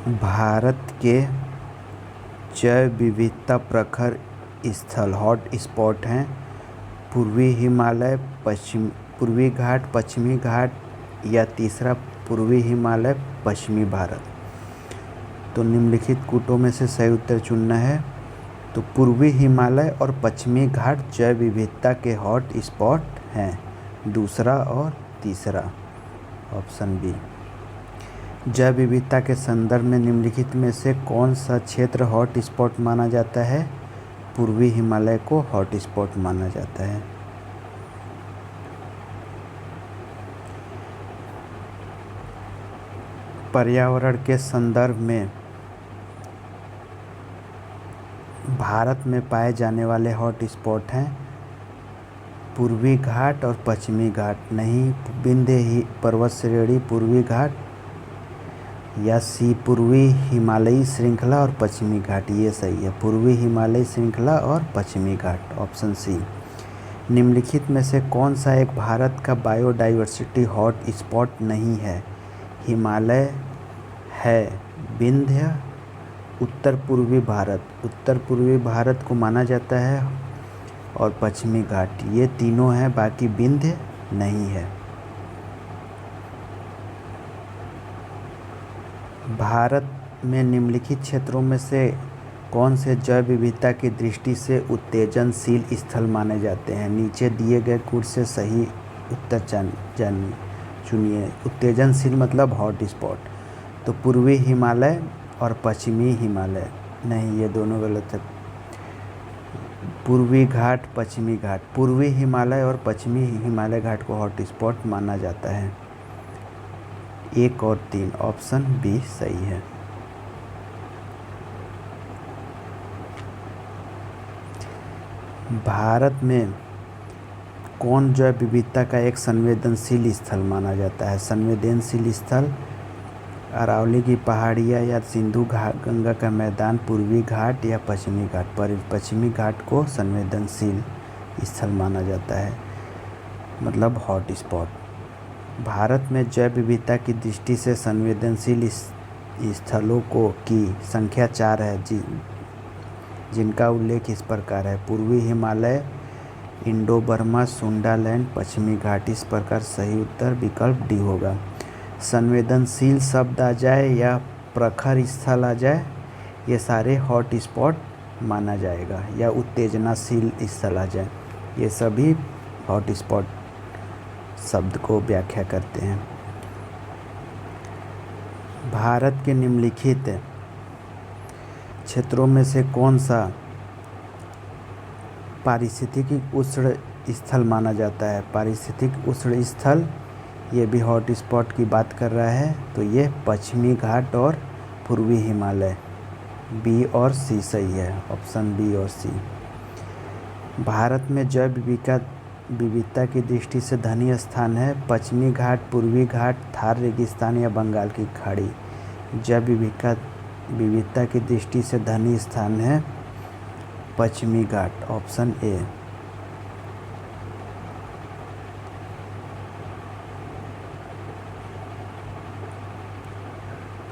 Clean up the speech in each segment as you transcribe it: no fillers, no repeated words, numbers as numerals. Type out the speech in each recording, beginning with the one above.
भारत के जैव विविधता प्रखर स्थल हॉट स्पॉट हैं पूर्वी हिमालय, पूर्वी घाट, पश्चिमी घाट या तीसरा पूर्वी हिमालय, पश्चिमी भारत। तो निम्नलिखित कूटों में से सही उत्तर चुनना है। तो पूर्वी हिमालय और पश्चिमी घाट जैव विविधता के हॉट स्पॉट हैं, दूसरा और तीसरा ऑप्शन बी। जैव विविधता के संदर्भ में निम्नलिखित में से कौन सा क्षेत्र हॉट स्पॉट माना जाता है? पूर्वी हिमालय को हॉट स्पॉट माना जाता है। पर्यावरण के संदर्भ में भारत में पाए जाने वाले हॉट स्पॉट हैं पूर्वी घाट और पश्चिमी घाट। नहीं, विंध्य पर्वत श्रेणी, पूर्वी घाट या सी पूर्वी हिमालयी श्रृंखला और पश्चिमी घाट। ये सही है, पूर्वी हिमालयी श्रृंखला और पश्चिमी घाट, ऑप्शन सी। निम्नलिखित में से कौन सा एक भारत का बायोडाइवर्सिटी हॉट स्पॉट नहीं है? हिमालय है, विंध्य, उत्तर पूर्वी भारत को माना जाता है और पश्चिमी घाट, ये तीनों हैं, बाकी विंध्य नहीं है। भारत में निम्नलिखित क्षेत्रों में से कौन से जैव विविधता की दृष्टि से उत्तेजनशील स्थल माने जाते हैं? नीचे दिए गए कूट से सही उत्तर चुनिए। उत्तेजनशील मतलब हॉट स्पॉट। तो पूर्वी हिमालय और पश्चिमी हिमालय। नहीं, ये दोनों गलत है। पूर्वी घाट, पश्चिमी घाट। पूर्वी हिमालय और पश्चिमी हिमालय घाट को हॉट स्पॉट माना जाता है। 1 और 3, ऑप्शन बी सही है। भारत में कौन जैव विविधता का एक संवेदनशील स्थल माना जाता है? संवेदनशील स्थल अरावली की पहाड़ियाँ या सिंधु गंगा का मैदान, पूर्वी घाट या पश्चिमी घाट। पर पश्चिमी घाट को संवेदनशील स्थल माना जाता है, मतलब हॉट स्पॉट। भारत में जैव विविधता की दृष्टि से संवेदनशील स्थलों की संख्या 4 है, जिनका उल्लेख इस प्रकार है। पूर्वी हिमालय, इंडो बर्मा, सुंडालैंड, पश्चिमी घाट। इस प्रकार सही उत्तर विकल्प डी होगा। संवेदनशील शब्द आ जाए या प्रखर स्थल आ जाए, ये सारे हॉट स्पॉट माना जाएगा, या उत्तेजनाशील स्थल आ जाए, ये सभी हॉट स्पॉट शब्द को व्याख्या करते हैं। भारत के निम्नलिखित क्षेत्रों में से कौन सा पारिस्थितिकी उष्ण स्थल माना जाता है? पारिस्थितिक उष्ण स्थल, ये भी हॉट स्पॉट की बात कर रहा है। तो ये पश्चिमी घाट और पूर्वी हिमालय। बी और सी सही है, ऑप्शन बी और सी। भारत में जैव विविधता की दृष्टि से धनी स्थान है पश्चिमी घाट, पूर्वी घाट, थार रेगिस्तान या बंगाल की खाड़ी। जैव विविधता की दृष्टि से धनी स्थान है पश्चिमी घाट, ऑप्शन ए।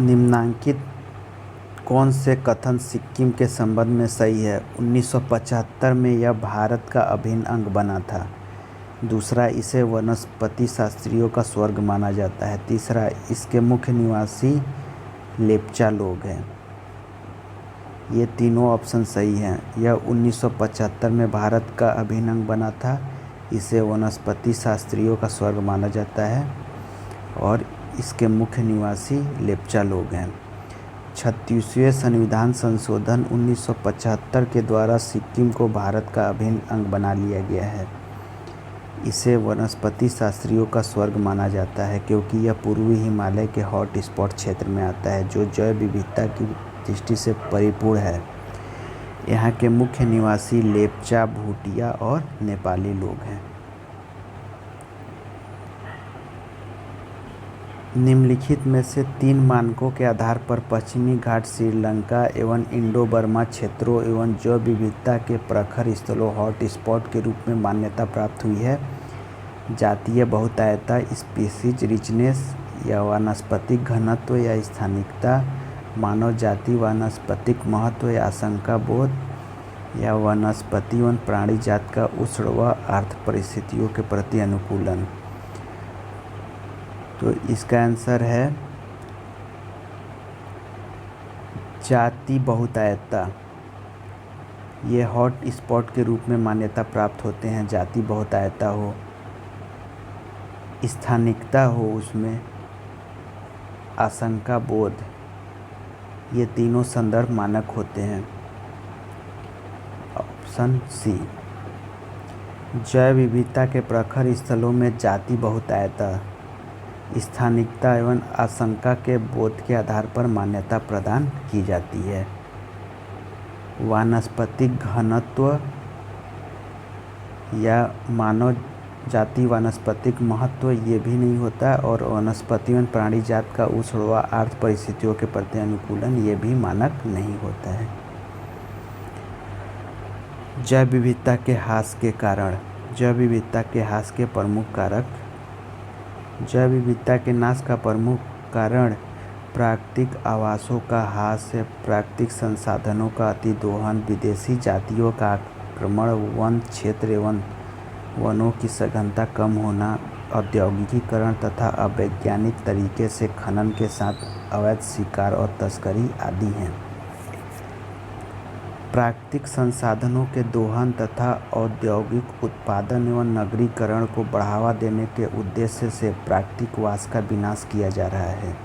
निम्नांकित कौन से कथन सिक्किम के संबंध में सही है? 1975 में यह भारत का अभिन्न अंग बना था। दूसरा, इसे वनस्पति शास्त्रियों का स्वर्ग माना जाता है। तीसरा, इसके मुख्य निवासी लेप्चा लोग हैं। ये तीनों ऑप्शन सही हैं। यह 1975 में भारत का अभिन्न अंग बना था, इसे वनस्पति शास्त्रियों का स्वर्ग माना जाता है और इसके मुख्य निवासी लेप्चा लोग हैं। 36वें संविधान संशोधन 1975 के द्वारा सिक्किम को भारत का अभिन्न अंग बना लिया गया है। इसे वनस्पति शास्त्रियों का स्वर्ग माना जाता है क्योंकि यह पूर्वी हिमालय के हॉट स्पॉट क्षेत्र में आता है, जो जैव विविधता की दृष्टि से परिपूर्ण है। यहाँ के मुख्य निवासी लेप्चा, भूटिया और नेपाली लोग हैं। निम्नलिखित में से 3 मानकों के आधार पर पश्चिमी घाट श्रीलंका एवं इंडो बर्मा क्षेत्रों एवं जैव विविधता के प्रखर स्थलों हॉट स्पॉट के रूप में मान्यता प्राप्त हुई है। जातीय बहुतायता, स्पीसीज रिचनेस या वानस्पतिक घनत्व या स्थानिकता, मानव जाति वानस्पतिक महत्व या आशंका बोध, या वनस्पति एवं प्राणी जात का उष्ण व आर्द्र परिस्थितियों के प्रति अनुकूलन। तो इसका आंसर है जाति बहुतायता। ये हॉट स्पॉट के रूप में मान्यता प्राप्त होते हैं। जाति बहुतायता हो, स्थानिकता हो, उसमें आशंका बोध, ये तीनों संदर्भ मानक होते हैं। Option C. जैव विविधता के प्रखर स्थलों में जाति बहुतायता, स्थानिकता एवं आशंका के बोध के आधार पर मान्यता प्रदान की जाती है। वानस्पतिक घनत्व या मानव जाति वानस्पतिक महत्व ये भी नहीं होता, और वनस्पति एवं प्राणी जात का उष्ण व आर्द्र परिस्थितियों के प्रति अनुकूलन ये भी मानक नहीं होता है। जैव विविधता के ह्रास के कारण। जैव विविधता के ह्रास के प्रमुख कारक। जैव विविधता के नाश का प्रमुख कारण प्राकृतिक आवासों का ह्रास है, प्राकृतिक संसाधनों का अतिदोहन, विदेशी जातियों का आक्रमण, वन क्षेत्र एवं वनों की सघनता कम होना, औद्योगिकीकरण तथा अवैज्ञानिक तरीके से खनन के साथ अवैध शिकार और तस्करी आदि हैं। प्राकृतिक संसाधनों के दोहन तथा औद्योगिक उत्पादन एवं नगरीकरण को बढ़ावा देने के उद्देश्य से प्राकृतिक वास का विनाश किया जा रहा है,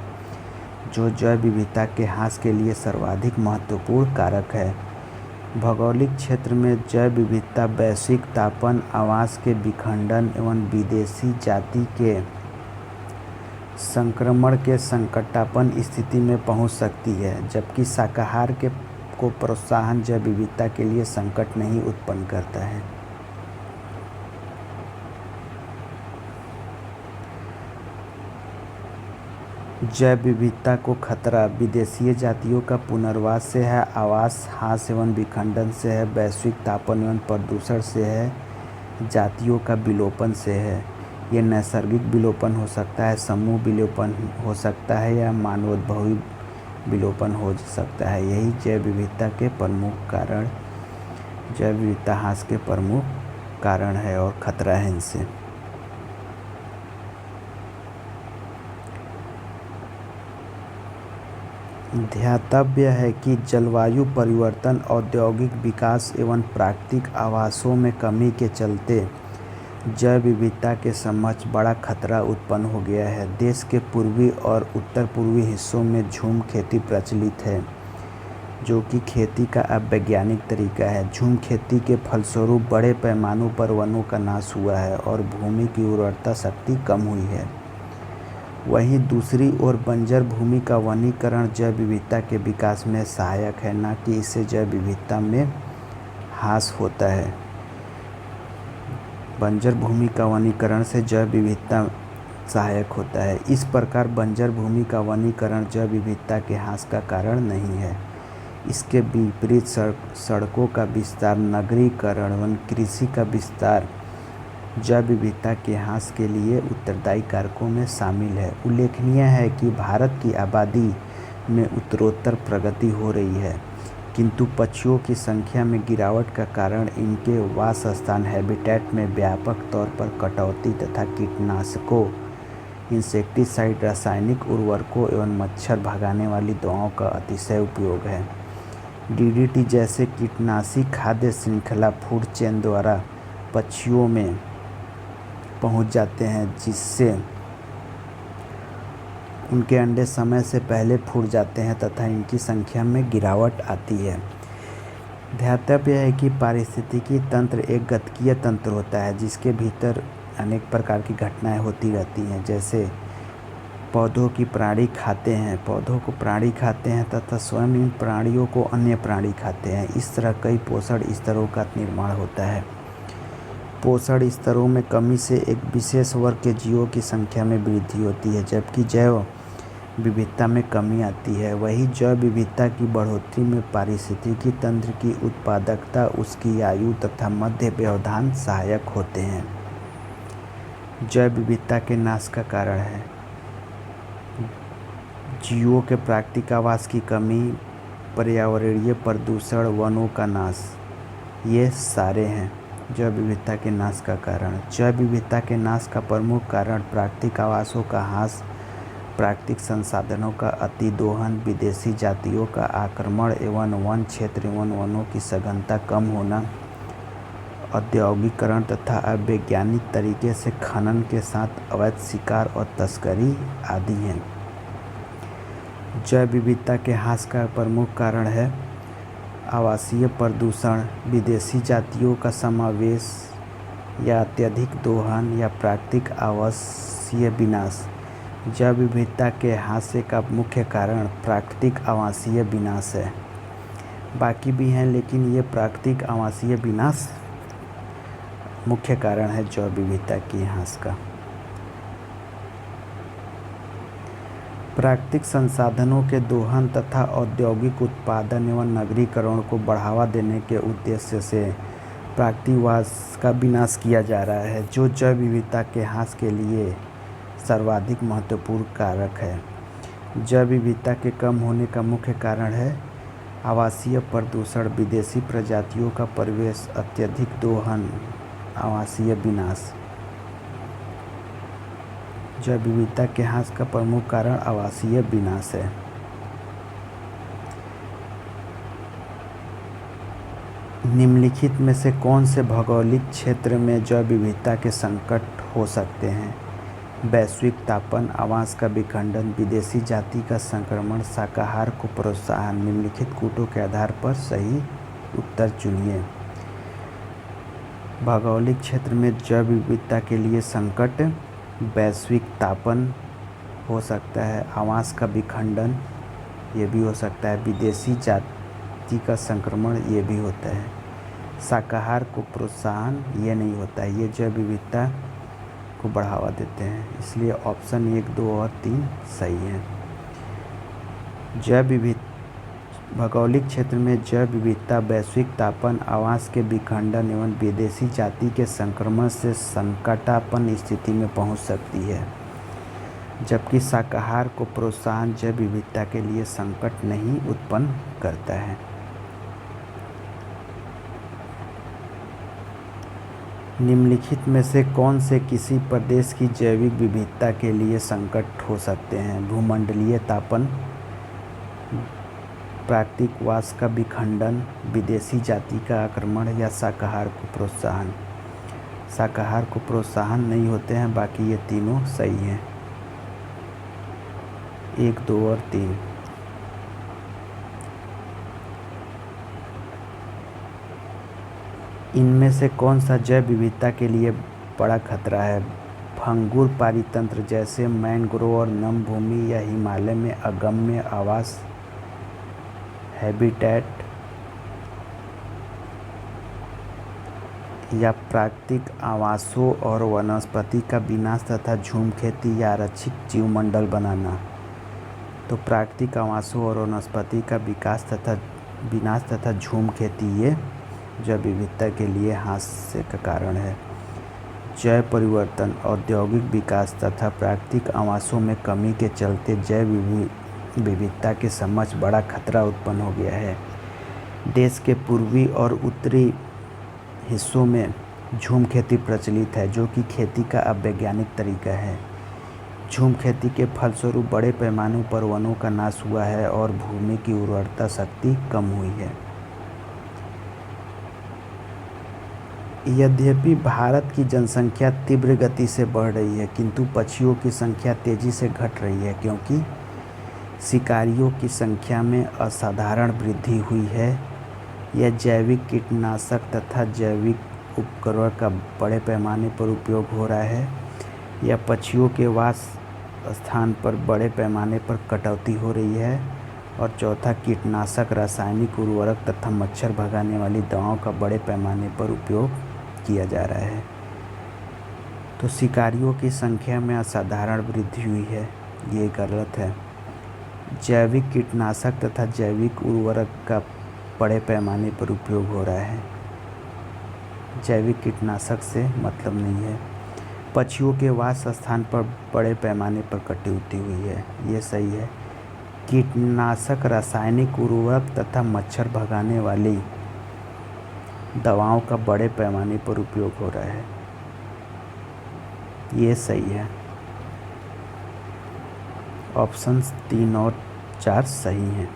जो जैव विविधता के ह्रास के लिए सर्वाधिक महत्वपूर्ण कारक है। भौगोलिक क्षेत्र में जैव विविधता वैश्विक तापन, आवास के विखंडन एवं विदेशी जाति के संक्रमण के संकटापन्न स्थिति में पहुंच सकती है, जबकि शाकाहार को प्रोत्साहन जैव विविधता के लिए संकट नहीं उत्पन्न करता है। जैव विविधता को खतरा विदेशीय जातियों का पुनर्वास से है, आवास ह्रास एवं विखंडन से है, वैश्विक तापन एवं प्रदूषण से है, जातियों का विलोपन से है। ये नैसर्गिक विलोपन हो सकता है, समूह विलोपन हो सकता है, या मानवोद्भवी विलोपन हो सकता है। यही जैव विविधता के प्रमुख कारण, जैव विविधता ह्रास के प्रमुख कारण है और खतरा है इनसे। ध्यातव्य है कि जलवायु परिवर्तन, औद्योगिक विकास एवं प्राकृतिक आवासों में कमी के चलते जैव विविधता के समक्ष बड़ा खतरा उत्पन्न हो गया है। देश के पूर्वी और उत्तर पूर्वी हिस्सों में झूम खेती प्रचलित है, जो कि खेती का अवैज्ञानिक तरीका है। झूम खेती के फलस्वरूप बड़े पैमानों पर वनों का नाश हुआ है और भूमि की उर्वरता शक्ति कम हुई है। वहीं दूसरी ओर बंजर भूमि का वनीकरण जैव विविधता के विकास में सहायक है, न कि इससे जैव विविधता में ह्रास होता है। बंजर भूमि का वनीकरण से जैव विविधता सहायक होता है। इस प्रकार बंजर भूमि का वनीकरण जैव विविधता के ह्रास का कारण नहीं है। इसके विपरीत सड़कों का विस्तार, नगरीकरण व कृषि का विस्तार जैव विविधता के ह्रास के लिए उत्तरदायी कारकों में शामिल है। उल्लेखनीय है कि भारत की आबादी में उत्तरोत्तर प्रगति हो रही है, किंतु पक्षियों की संख्या में गिरावट का कारण इनके वासस्थान हैबिटेट में व्यापक तौर पर कटौती तथा कीटनाशकों, इंसेक्टिसाइड, रासायनिक उर्वरकों एवं मच्छर भगाने वाली दवाओं का अतिशय उपयोग है। डीडीटी जैसे कीटनाशी खाद्य श्रृंखला फूड चेन द्वारा पक्षियों में पहुंच जाते हैं, जिससे उनके अंडे समय से पहले फूट जाते हैं तथा इनकी संख्या में गिरावट आती है। ध्यातव्य है कि पारिस्थितिकी तंत्र एक गतिकीय तंत्र होता है, जिसके भीतर अनेक प्रकार की घटनाएं होती रहती हैं। जैसे पौधों को प्राणी खाते हैं तथा स्वयं इन प्राणियों को अन्य प्राणी खाते हैं। इस तरह कई पोषण स्तरों का निर्माण होता है। पोषण स्तरों में कमी से एक विशेष वर्ग के जीवों की संख्या में वृद्धि होती है, जबकि जैव विविधता में कमी आती है। वही जैव विविधता की बढ़ोतरी में पारिस्थितिकी तंत्र की उत्पादकता, उसकी आयु तथा मध्य व्यवधान सहायक होते हैं। जैव विविधता के नाश का कारण है। जीवों के प्राकृतिक आवास की कमी, पर्यावरणीय प्रदूषण, वनों का नाश, ये सारे हैं जैव विविधता के नाश का कारण। जैव विविधता के नाश का प्रमुख कारण प्राकृतिक आवासों का ह्रास, प्राकृतिक संसाधनों का अतिदोहन, विदेशी जातियों का आक्रमण एवं वन क्षेत्र एवं वनों की सघनता कम होना, औद्योगिकरण तथा अवैज्ञानिक तरीके से खनन के साथ अवैध शिकार और तस्करी आदि हैं। जैव विविधता के ह्रास का प्रमुख कारण है आवासीय प्रदूषण, विदेशी जातियों का समावेश या अत्यधिक दोहन या प्राकृतिक आवासीय विनाश। जैव विविधता के ह्रास का मुख्य कारण प्राकृतिक आवासीय विनाश है। बाकी भी हैं लेकिन ये प्राकृतिक आवासीय विनाश मुख्य कारण है जैव विविधता के ह्रास का। प्राकृतिक संसाधनों के दोहन तथा औद्योगिक उत्पादन एवं नगरीकरण को बढ़ावा देने के उद्देश्य से प्राकृतिक आवास का विनाश किया जा रहा है, जो जैव विविधता के ह्रास के लिए सर्वाधिक महत्वपूर्ण कारक है। जैव विविधता के कम होने का मुख्य कारण है आवासीय प्रदूषण, विदेशी प्रजातियों का प्रवेश, अत्यधिक दोहन, आवासीय विनाश। जैव विविधता के ह्रास का प्रमुख कारण आवासीय विनाश है। निम्नलिखित में से कौन से भौगोलिक क्षेत्र में जैव विविधता के संकट हो सकते हैं? वैश्विक तापन, आवास का विखंडन, विदेशी जाति का संक्रमण, शाकाहार को प्रोत्साहन। निम्नलिखित कूटों के आधार पर सही उत्तर चुनिए। भौगोलिक क्षेत्र में जैव विविधता के लिए संकट वैश्विक तापन हो सकता है, आवास का विखंडन ये भी हो सकता है, विदेशी जाति का संक्रमण ये भी होता है, शाकाहार को प्रोत्साहन ये नहीं होता है। ये जैव विविधता को बढ़ावा देते हैं, इसलिए ऑप्शन 1, 2 और 3 सही है। भौगोलिक क्षेत्र में जैव विविधता वैश्विक तापन, आवास के विखंडन एवं विदेशी जाति के संक्रमण से संकटापन्न स्थिति में पहुंच सकती है, जबकि शाकाहार को प्रोत्साहन जैव विविधता के लिए संकट नहीं उत्पन्न करता है। निम्नलिखित में से कौन से किसी प्रदेश की जैविक विविधता के लिए संकट हो सकते हैं? भूमंडलीय तापन, प्राकृतिक आवास का विखंडन, विदेशी जाति का आक्रमण या शाकाहार को प्रोत्साहन। शाकाहार को प्रोत्साहन नहीं होते हैं, बाकी ये तीनों सही हैं, 1, 2 और 3। इनमें से कौन सा जैव विविधता के लिए बड़ा खतरा है? भंगुर पारितंत्र जैसे मैंग्रोव और नम भूमि या हिमालय में अगम्य आवास हैबिटेट, या प्राकृतिक आवासों और वनस्पति का विनाश तथा झूम खेती या आरक्षित जीवमंडल बनाना। तो प्राकृतिक आवासों और वनस्पति का विनाश तथा झूम खेती ये जैव विविधता के लिए हास्य का कारण है। जैव परिवर्तन, औद्योगिक विकास तथा प्राकृतिक आवासों में कमी के चलते जैव विविधता के समक्ष बड़ा खतरा उत्पन्न हो गया है। देश के पूर्वी और उत्तरी हिस्सों में झूम खेती प्रचलित है, जो कि खेती का अवैज्ञानिक तरीका है। झूम खेती के फलस्वरूप बड़े पैमाने पर वनों का नाश हुआ है और भूमि की उर्वरता शक्ति कम हुई है। यद्यपि भारत की जनसंख्या तीव्र गति से बढ़ रही है, किंतु पक्षियों की संख्या तेजी से घट रही है, क्योंकि शिकारियों की संख्या में असाधारण वृद्धि हुई है। यह जैविक कीटनाशक तथा जैविक उपकरण का बड़े पैमाने पर उपयोग हो रहा है। यह पक्षियों के वास स्थान पर बड़े पैमाने पर कटौती हो रही है। और चौथा, कीटनाशक, रासायनिक उर्वरक तथा मच्छर भगाने वाली दवाओं का बड़े पैमाने पर उपयोग किया जा रहा है। तो शिकारियों की संख्या में असाधारण वृद्धि हुई है, ये गलत है। जैविक कीटनाशक तथा जैविक उर्वरक का बड़े पैमाने पर उपयोग हो रहा है। जैविक कीटनाशक से मतलब नहीं है। पक्षियों के वास स्थान पर बड़े पैमाने पर कटौती हुई है, ये सही है। कीटनाशक, रासायनिक उर्वरक तथा मच्छर भगाने वाली दवाओं का बड़े पैमाने पर उपयोग हो रहा है। ये सही है। ऑप्शंस 3 और 4 सही हैं।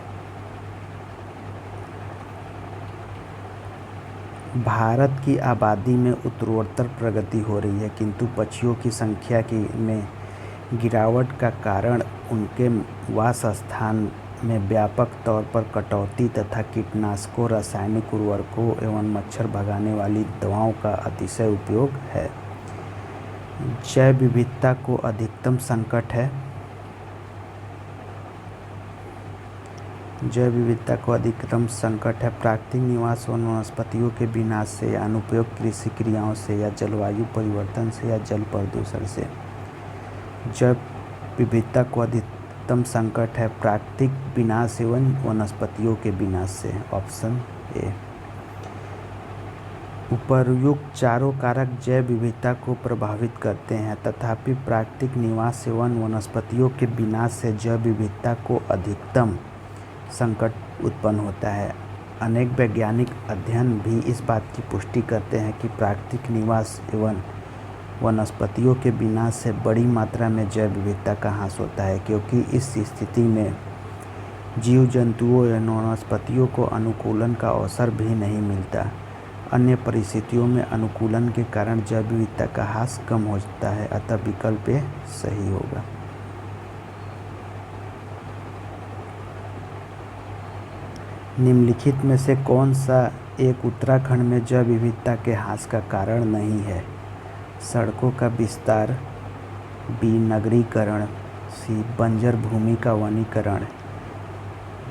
भारत की आबादी में उत्तरोत्तर प्रगति हो रही है, किंतु पक्षियों की संख्या में गिरावट का कारण उनके वासस्थान में व्यापक तौर पर कटौती तथा कीटनाशकों, रासायनिक उर्वरकों एवं मच्छर भगाने वाली दवाओं का अतिशय उपयोग है। जैव विविधता को अधिकतम संकट है। जैव विविधता को अधिकतम संकट है प्राकृतिक निवास व वनस्पतियों के विनाश से या अनुपयुक्त कृषि क्रियाओं से या जलवायु परिवर्तन से या जल प्रदूषण से। जैव विविधता को अधिकतम संकट है प्राकृतिक विनाश एवं वनस्पतियों के विनाश से। Option A. उपर्युक्त चारों कारक जैव विविधता को प्रभावित करते हैं, तथापि प्राकृतिक निवास एवं वनस्पतियों के विनाश से जैव विविधता को अधिकतम संकट उत्पन्न होता है। अनेक वैज्ञानिक अध्ययन भी इस बात की पुष्टि करते हैं कि प्राकृतिक निवास एवं वनस्पतियों के विनाश से बड़ी मात्रा में जैव विविधता का ह्रास होता है, क्योंकि इस स्थिति में जीव जंतुओं एवं वनस्पतियों को अनुकूलन का अवसर भी नहीं मिलता। अन्य परिस्थितियों में अनुकूलन के कारण जैव विविधता का ह्रास कम हो जाता है, अतः विकल्प ए सही होगा। निम्नलिखित में से कौन सा एक उत्तराखंड में जैव विविधता के ह्रास का कारण नहीं है? सड़कों का विस्तार, बी नगरीकरण, सी बंजर भूमि का वनीकरण,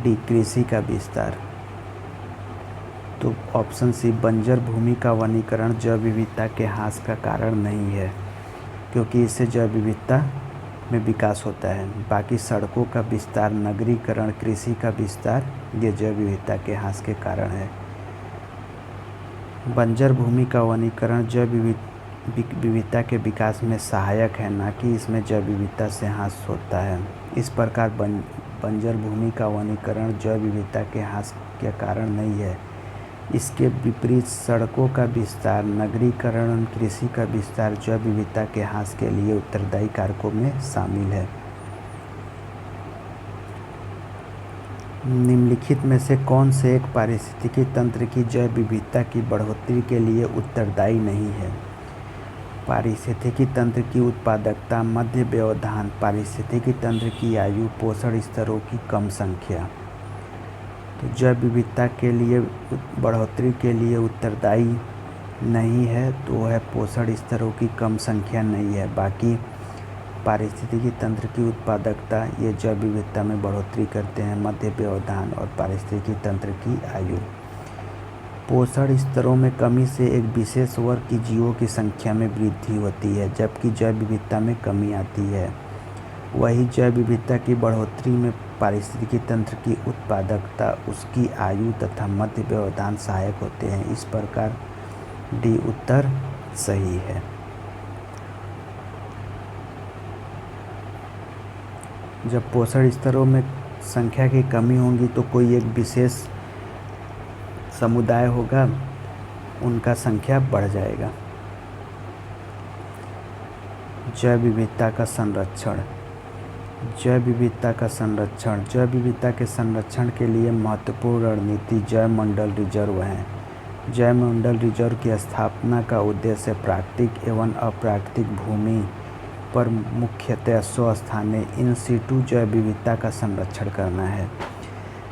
डी कृषि का विस्तार। तो ऑप्शन सी बंजर भूमि का वनीकरण जैव विविधता के ह्रास का कारण नहीं है, क्योंकि इससे जैव विविधता में विकास होता है। बाकी सड़कों का विस्तार, नगरीकरण, कृषि का विस्तार ये जैव विविधता के ह्रास के कारण है। बंजर भूमि का वनीकरण जैव विविधता के विकास में सहायक है, ना कि इसमें जैव विविधता से ह्रास होता है। इस प्रकार बंजर भूमि का वनीकरण जैव विविधता के ह्रास के कारण नहीं है। इसके विपरीत सड़कों का विस्तार, नगरीकरण, कृषि का विस्तार जैव विविधता के ह्रास के लिए उत्तरदायी कारकों में शामिल है। निम्नलिखित में से कौन से एक पारिस्थितिकी तंत्र की जैव विविधता की बढ़ोतरी के लिए उत्तरदायी नहीं है? पारिस्थितिकी तंत्र की उत्पादकता, मध्य व्यवधान, पारिस्थितिकी तंत्र की आयु, पोषण स्तरों की कम संख्या। तो जैव विविधता के लिए बढ़ोतरी के लिए उत्तरदायी नहीं है, तो वह पोषण स्तरों की कम संख्या नहीं है। बाकी पारिस्थितिकी तंत्र की उत्पादकता ये जैव विविधता में बढ़ोतरी करते हैं, मध्य व्यवधान और पारिस्थितिकी तंत्र की आयु। पोषण स्तरों में कमी से एक विशेष वर्ग की जीवों की संख्या में वृद्धि होती है, जबकि जैव विविधता में कमी आती है। वही जैव विविधता की बढ़ोतरी में पारिस्थितिकी तंत्र की उत्पादकता, उसकी आयु तथा मध्य व्यवधान सहायक होते हैं। इस प्रकार डी उत्तर सही है। जब पोषण स्तरों में संख्या की कमी होगी तो कोई एक विशेष समुदाय होगा, उनका संख्या बढ़ जाएगा। जैव विविधता का संरक्षण। जैव विविधता का संरक्षण। जैव विविधता के संरक्षण के लिए महत्वपूर्ण रणनीति जैव मंडल रिजर्व है। जैव मंडल रिजर्व की स्थापना का उद्देश्य प्राकृतिक एवं अप्राकृतिक भूमि पर मुख्यतः स्वस्थानीय इन सिटू जैव विविधता का संरक्षण करना है।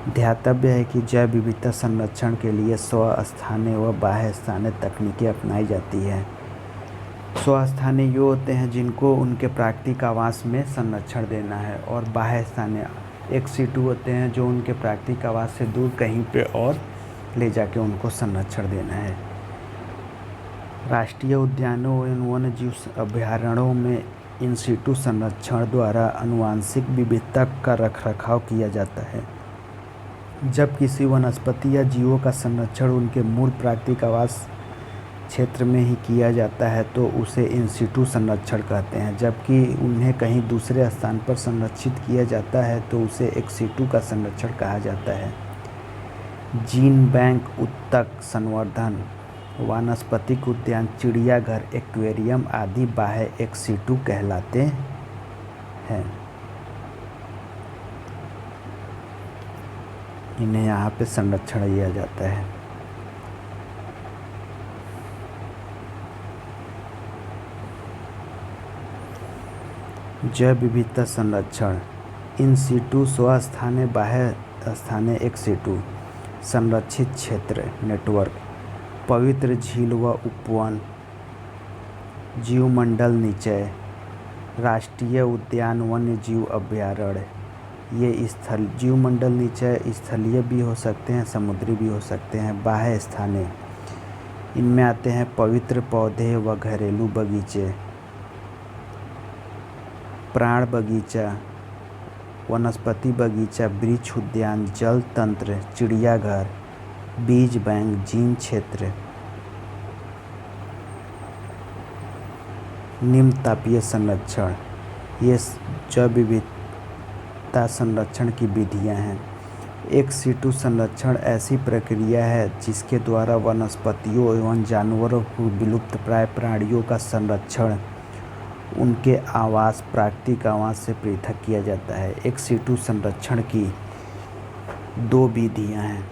ध्यातव्य है कि जैव विविधता संरक्षण के लिए स्वस्थानीय व बाह्य स्थानीय तकनीकें अपनाई जाती हैं। स्वस्थानीय ये होते हैं जिनको उनके प्राकृतिक आवास में संरक्षण देना है, और बाह्य स्थानीय एक सिटू होते हैं जो उनके प्राकृतिक आवास से दूर कहीं पे और ले जाके उनको संरक्षण देना है। राष्ट्रीय उद्यानों एवं वन्य जीव अभयारण्यों में इन सिटू संरक्षण द्वारा आनुवंशिक विविधता का रखरखाव किया जाता है। जब किसी वनस्पति या जीवों का संरक्षण उनके मूल प्राकृतिक आवास क्षेत्र में ही किया जाता है तो उसे इन सिटू संरक्षण कहते हैं, जबकि उन्हें कहीं दूसरे स्थान पर संरक्षित किया जाता है तो उसे एक्स सिटू का संरक्षण कहा जाता है। जीन बैंक, उत्तक संवर्धन, वानस्पतिक उद्यान, चिड़ियाघर, एक्वेरियम आदि बाह्य एक्स सिटू कहलाते हैं। इन्हें यहाँ पे संरक्षण दिया जाता है। जैव विविधता संरक्षण, इन सिटू, स्वस्थानीय, बाह्य स्थानीय एक्स सिटू, संरक्षित क्षेत्र नेटवर्क, पवित्र झील व उपवन, जीवमंडल निचय, राष्ट्रीय उद्यान, वन्य जीव अभयारण्य। ये स्थल जीवमंडल निचय स्थलीय भी हो सकते हैं, समुद्री भी हो सकते हैं। बाह्य स्थानीय, इनमें आते हैं पवित्र पौधे व घरेलू बगीचे, प्राण बगीचा, वनस्पति बगीचा, वृक्ष उद्यान, जल तंत्र, चिड़ियाघर, बीज बैंक, जीन क्षेत्र। निम्न तापीय संरक्षण, ये जैव विविधता संरक्षण की विधियां हैं। एक्स सिटू संरक्षण ऐसी प्रक्रिया है जिसके द्वारा वनस्पतियों एवं जानवरों को विलुप्तप्राय प्राणियों का संरक्षण उनके आवास, प्राकृतिक आवास से पृथक किया जाता है। एक्स सिटू संरक्षण की 2 विधियां हैं।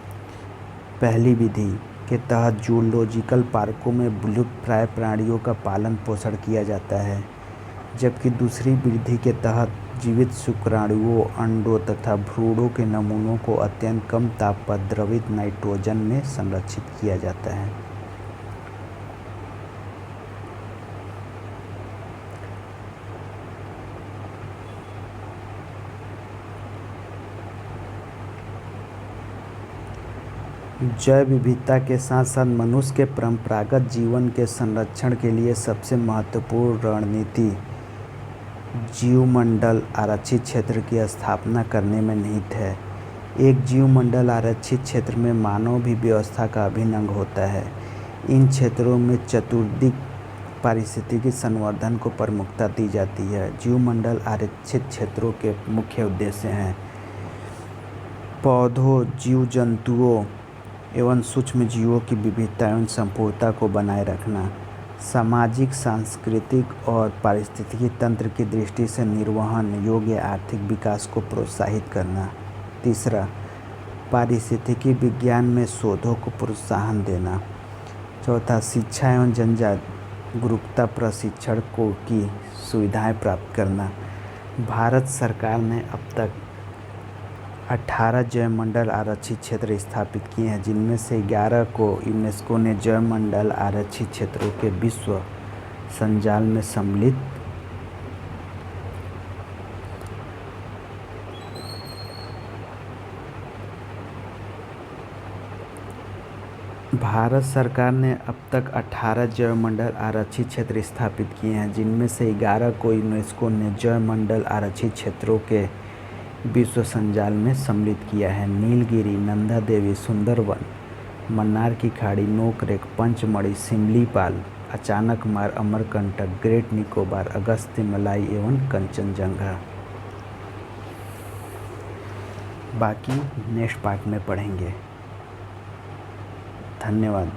पहली विधि के तहत जूलॉजिकल पार्कों में विलुप्तप्राय प्राणियों का पालन पोषण किया जाता है, जबकि दूसरी विधि के तहत जीवित शुक्राणुओं, अंडों तथा भ्रूणों के नमूनों को अत्यंत कम ताप पर द्रवित नाइट्रोजन में संरक्षित किया जाता है। जैव विविधता के साथ साथ मनुष्य के परंपरागत जीवन के संरक्षण के लिए सबसे महत्वपूर्ण रणनीति जीवमंडल आरक्षित क्षेत्र की स्थापना करने में निहित है। एक जीवमंडल आरक्षित क्षेत्र में मानव भी व्यवस्था का अभिन्न अंग होता है। इन क्षेत्रों में चतुर्दिक पारिस्थितिकी संवर्धन को प्रमुखता दी जाती है। जीवमंडल आरक्षित क्षेत्रों के मुख्य उद्देश्य हैं पौधों, जीव जंतुओं एवं सूक्ष्म जीवों की विविधता एवं संपूर्णता को बनाए रखना, सामाजिक, सांस्कृतिक और पारिस्थितिकी तंत्र की दृष्टि से निर्वहन योग्य आर्थिक विकास को प्रोत्साहित करना। तीसरा, पारिस्थितिकी विज्ञान में शोधों को प्रोत्साहन देना। चौथा, शिक्षा एवं जनजागरूकता प्रशिक्षण को की सुविधाएं प्राप्त करना। भारत सरकार ने अब तक 18 जैवमंडल आरक्षित क्षेत्र स्थापित किए हैं, जिनमें से 11 को यूनेस्को ने जैवमंडल आरक्षित क्षेत्रों के विश्व संजाल में सम्मिलित भारत सरकार ने अब तक 18 जैवमंडल आरक्षित क्षेत्र स्थापित किए हैं, जिनमें से 11 को यूनेस्को ने जैवमंडल आरक्षित क्षेत्रों के विश्व संजाल में सम्मिलित किया है। नीलगिरी, नंदा देवी, सुंदरवन, मन्नार की खाड़ी, नोकरेक, पंचमढ़ी, सिमलीपाल, अचानकमार, अमरकंटक, ग्रेट निकोबार, अगस्त्य मलाई एवं कंचनजंगा। बाकी नेक्स्ट पार्ट में पढ़ेंगे। धन्यवाद।